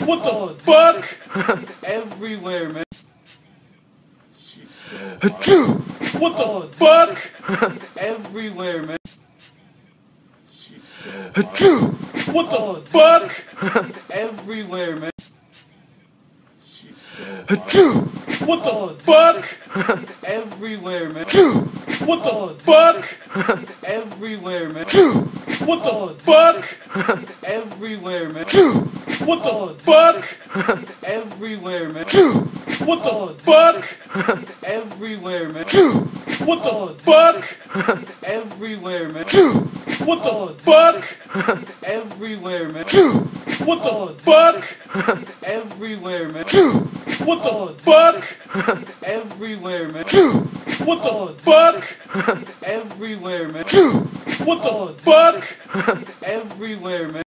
What the fuck? Everywhere, man. What the fuck? Everywhere, man. What the fuck? Everywhere, man. What the fuck? Everywhere, man. What the fuck? Everywhere, man. What the fuck? Everywhere, man. What the fuck? Everywhere, man. What the fuck? Everywhere, man. What the fuck? Everywhere, man. What the fuck? Everywhere, man. What the fuck? Everywhere, man. What the fuck? Everywhere, man. What the fuck? Everywhere, man. What the fuck? Everywhere, man.